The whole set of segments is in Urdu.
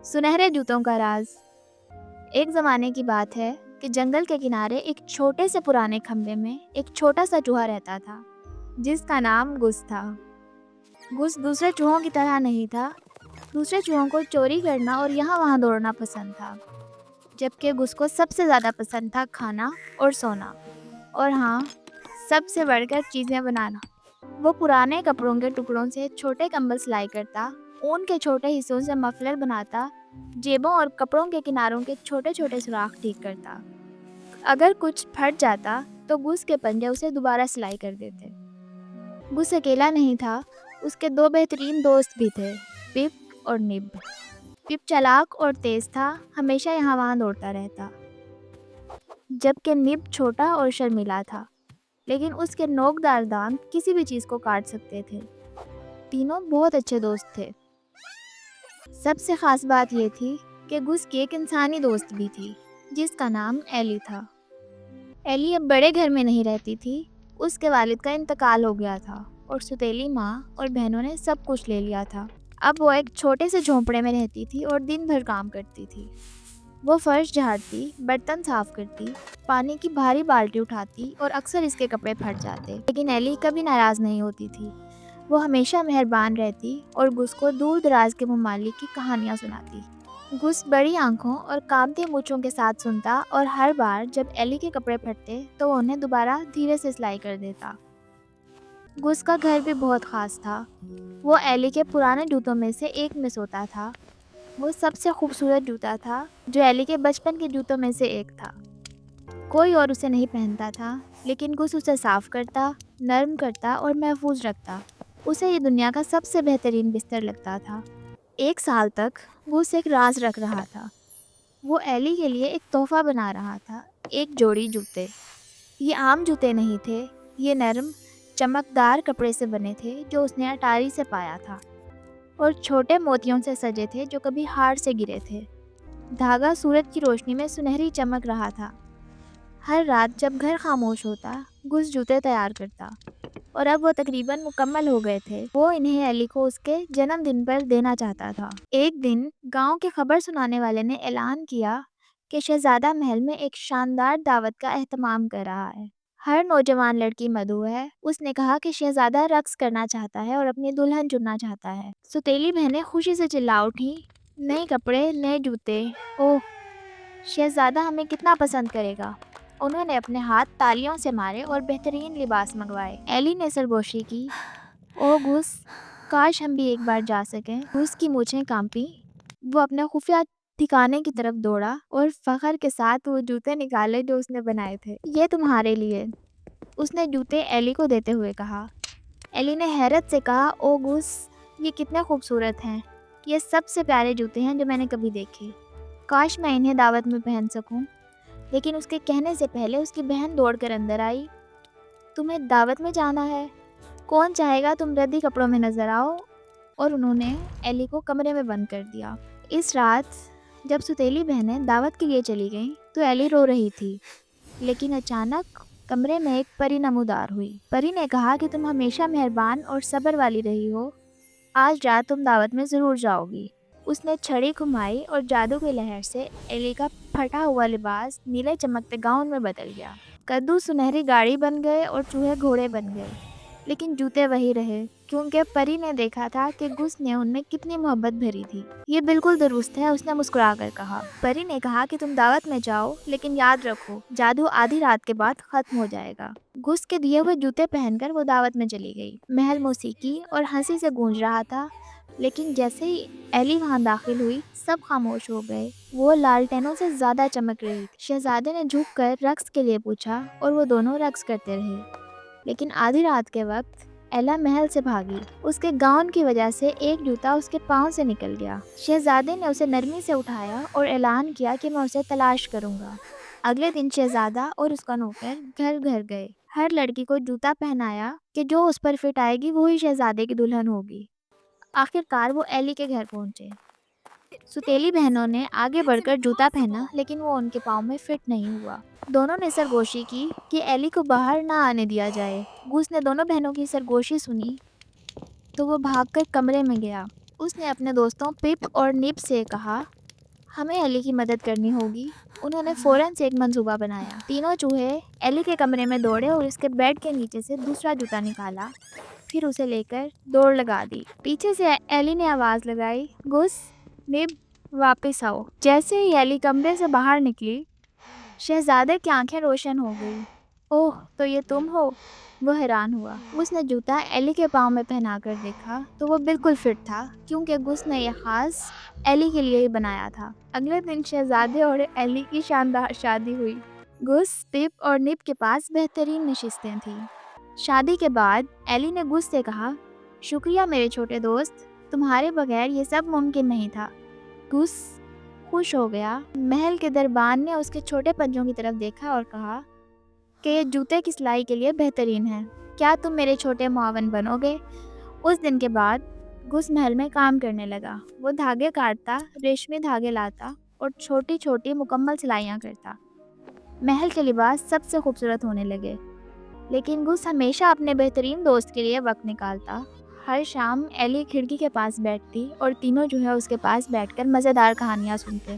سنہرے جوتوں کا راز۔ ایک زمانے کی بات ہے کہ جنگل کے کنارے ایک چھوٹے سے پرانے کھمبے میں ایک چھوٹا سا چوہا رہتا تھا جس کا نام گس تھا۔ گس دوسرے چوہوں کی طرح نہیں تھا۔ دوسرے چوہوں کو چوری کرنا اور یہاں وہاں دوڑنا پسند تھا، جبکہ گس کو سب سے زیادہ پسند تھا کھانا اور سونا، اور ہاں، سب سے بڑھ کر چیزیں بنانا۔ وہ پرانے کپڑوں کے ٹکڑوں سے چھوٹے کمبل سلائی کرتا، اون کے چھوٹے حصوں سے مفلر بناتا، جیبوں اور کپڑوں کے کناروں کے چھوٹے چھوٹے سوراخ ٹھیک کرتا۔ اگر کچھ پھٹ جاتا تو گس کے پنجے اسے دوبارہ سلائی کر دیتے۔ گس اکیلا نہیں تھا، اس کے دو بہترین دوست بھی تھے، پپ اور نب۔ پپ چالاک اور تیز تھا، ہمیشہ یہاں وہاں دوڑتا رہتا، جبکہ نب چھوٹا اور شرمیلا تھا، لیکن اس کے نوکدار دانت کسی بھی چیز کو کاٹ سکتے تھے۔ تینوں بہت اچھے دوست تھے۔ سب سے خاص بات یہ تھی کہ گس کی ایک انسانی دوست بھی تھی جس کا نام ایلی تھا۔ ایلی اب بڑے گھر میں نہیں رہتی تھی، اس کے والد کا انتقال ہو گیا تھا اور ستیلی ماں اور بہنوں نے سب کچھ لے لیا تھا۔ اب وہ ایک چھوٹے سے جھونپڑے میں رہتی تھی اور دن بھر کام کرتی تھی۔ وہ فرش جھاڑتی، برتن صاف کرتی، پانی کی بھاری بالٹی اٹھاتی اور اکثر اس کے کپڑے پھٹ جاتے، لیکن ایلی کبھی ناراض نہیں ہوتی تھی۔ وہ ہمیشہ مہربان رہتی اور گس کو دور دراز کے ممالک کی کہانیاں سناتی۔ گس بڑی آنکھوں اور کانپتی مونچھوں کے ساتھ سنتا، اور ہر بار جب ایلی کے کپڑے پھٹتے تو وہ انہیں دوبارہ دھیرے سے سلائی کر دیتا۔ گس کا گھر بھی بہت خاص تھا۔ وہ ایلی کے پرانے جوتوں میں سے ایک میں سوتا تھا۔ وہ سب سے خوبصورت جوتا تھا جو ایلی کے بچپن کے جوتوں میں سے ایک تھا۔ کوئی اور اسے نہیں پہنتا تھا، لیکن گس اسے صاف کرتا، نرم کرتا اور محفوظ رکھتا۔ اسے یہ دنیا کا سب سے بہترین بستر لگتا تھا۔ ایک سال تک گس ایک راز رکھ رہا تھا۔ وہ ایلی کے لیے ایک تحفہ بنا رہا تھا، ایک جوڑی جوتے۔ یہ عام جوتے نہیں تھے، یہ نرم، چمکدار کپڑے سے بنے تھے جو اس نے اٹاری سے پایا تھا، اور چھوٹے موتیوں سے سجے تھے جو کبھی ہار سے گرے تھے۔ دھاگا سورج کی روشنی میں سنہری چمک رہا تھا۔ ہر رات جب گھر خاموش ہوتا، گس جوتے تیار کرتا، اور اب وہ تقریباً مکمل ہو گئے تھے۔ وہ انہیں ایلی کو اس کے جنم دن پر دینا چاہتا تھا۔ ایک دن گاؤں کے خبر سنانے والے نے اعلان کیا کہ شہزادہ محل میں ایک شاندار دعوت کا اہتمام کر رہا ہے۔ ہر نوجوان لڑکی مدعو ہے۔ اس نے کہا کہ شہزادہ رقص کرنا چاہتا ہے اور اپنی دلہن چننا چاہتا ہے۔ ستیلی بہنیں خوشی سے چلا اٹھیں، نئے کپڑے، نئے جوتے، اوہ، شہزادہ ہمیں کتنا پسند کرے گا۔ انہوں نے اپنے ہاتھ تالیوں سے مارے اور بہترین لباس منگوائے۔ ایلی نے سرگوشی کی، او گس، کاش ہم بھی ایک بار جا سکیں۔ گس کی مونچھیں کانپی، وہ اپنے خفیہ ٹھکانے کی طرف دوڑا اور فخر کے ساتھ وہ جوتے نکالے جو اس نے بنائے تھے۔ یہ تمہارے لیے، اس نے جوتے ایلی کو دیتے ہوئے کہا۔ ایلی نے حیرت سے کہا، او گس، یہ کتنے خوبصورت ہیں۔ یہ سب سے پیارے جوتے ہیں جو میں نے کبھی دیکھے۔ کاش میں انہیں دعوت میں پہن سکوں۔ لیکن اس کے کہنے سے پہلے اس کی بہن دوڑ کر اندر آئی۔ تمہیں دعوت میں جانا ہے؟ کون چاہے گا تم ردی کپڑوں میں نظر آؤ؟ اور انہوں نے ایلی کو کمرے میں بند کر دیا۔ اس رات جب ستیلی بہنیں دعوت کے لیے چلی گئیں تو ایلی رو رہی تھی، لیکن اچانک کمرے میں ایک پری نمودار ہوئی۔ پری نے کہا کہ تم ہمیشہ مہربان اور صبر والی رہی ہو، آج رات تم دعوت میں ضرور جاؤ گی۔ اس نے چھڑی گھمائی اور جادو کی لہر سے ایلی کا پھٹا ہوا لباس نیلے چمکتے گاؤن میں بدل گیا۔ کدو سنہری گاڑی بن گئے اور چوہے گھوڑے بن گئے، لیکن جوتے وہی رہے، کیونکہ پری نے دیکھا تھا کہ گس نے ان میں کتنی محبت بھری تھی۔ یہ بالکل درست ہے، اس نے مسکرا کر کہا۔ پری نے کہا کہ تم دعوت میں جاؤ، لیکن یاد رکھو، جادو آدھی رات کے بعد ختم ہو جائے گا۔ گس کے دیے ہوئے جوتے پہن کر وہ دعوت میں چلی گئی۔ محل موسیقی اور ہنسی سے گونج رہا تھا، لیکن جیسے ہی ایلی وہاں داخل ہوئی سب خاموش ہو گئے۔ وہ لالٹینوں سے زیادہ چمک رہی تھی۔ شہزادے نے جھک کر رقص کے لیے پوچھا اور وہ دونوں رقص کرتے رہے، لیکن آدھی رات کے وقت ایلا محل سے بھاگی۔ اس کے گاؤن کی وجہ سے ایک جوتا اس کے پاؤں سے نکل گیا۔ شہزادے نے اسے نرمی سے اٹھایا اور اعلان کیا کہ میں اسے تلاش کروں گا۔ اگلے دن شہزادہ اور اس کا نوکر گھر گھر گئے، ہر لڑکی کو جوتا پہنایا کہ جو اس پر فٹ آئے گی وہی شہزادے کی دلہن ہوگی۔ آخر کار وہ ایلی کے گھر پہنچے۔ ستیلی بہنوں نے آگے بڑھ کر جوتا پہنا، لیکن وہ ان کے پاؤں میں فٹ نہیں ہوا۔ دونوں نے سرگوشی کی کہ ایلی کو باہر نہ آنے دیا جائے۔ گس نے دونوں بہنوں کی سرگوشی سنی تو وہ بھاگ کر کمرے میں گیا۔ اس نے اپنے دوستوں پپ اور نب سے کہا ہمیں ایلی کی مدد کرنی ہوگی۔ انہوں نے فوراً سے ایک منصوبہ بنایا۔ تینوں چوہے ایلی کے کمرے میں دوڑے اور اس کے بیڈ کے نیچے سے دوسرا جوتا نکالا، پھر اسے لے کر دوڑ لگا دی۔ پیچھے سے ایلی نے آواز لگائی، گس، نب، واپس آؤ۔ جیسے ہی ایلی کمرے سے باہر نکلی، شہزادے کی آنکھیں روشن ہو گئی۔ اوہ، تو یہ تم ہو؟ وہ حیران ہوا۔ گس نے جوتا ایلی کے پاؤں میں پہنا کر دیکھا تو وہ بالکل فٹ تھا، کیونکہ گس نے یہ خاص ایلی کے لیے ہی بنایا تھا۔ اگلے دن شہزادے اور ایلی کی شاندار شادی ہوئی۔ گس، پپ اور نپ کے پاس بہترین نشستیں تھیں۔ شادی کے بعد ایلی نے گس سے کہا، شکریہ میرے چھوٹے دوست، تمہارے بغیر یہ سب ممکن نہیں تھا۔ گس خوش ہو گیا۔ محل کے دربان نے اس کے چھوٹے پنجوں کی طرف دیکھا اور کہا کہ یہ جوتے کی سلائی کے لیے بہترین ہے، کیا تم میرے چھوٹے معاون بنو گے؟ اس دن کے بعد گس محل میں کام کرنے لگا۔ وہ دھاگے کاٹتا، ریشمی دھاگے لاتا اور چھوٹی چھوٹی مکمل سلائیاں کرتا۔ محل کے لباس سب سے خوبصورت ہونے لگے، لیکن گس ہمیشہ اپنے بہترین دوست کے لیے وقت نکالتا۔ ہر شام ایلی کھڑکی کے پاس بیٹھتی اور تینوں چوہے اس کے پاس بیٹھ کر مزیدار کہانیاں سنتے۔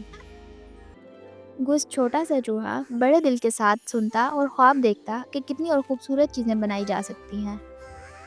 گس چھوٹا سا چوہا بڑے دل کے ساتھ سنتا اور خواب دیکھتا کہ کتنی اور خوبصورت چیزیں بنائی جا سکتی ہیں۔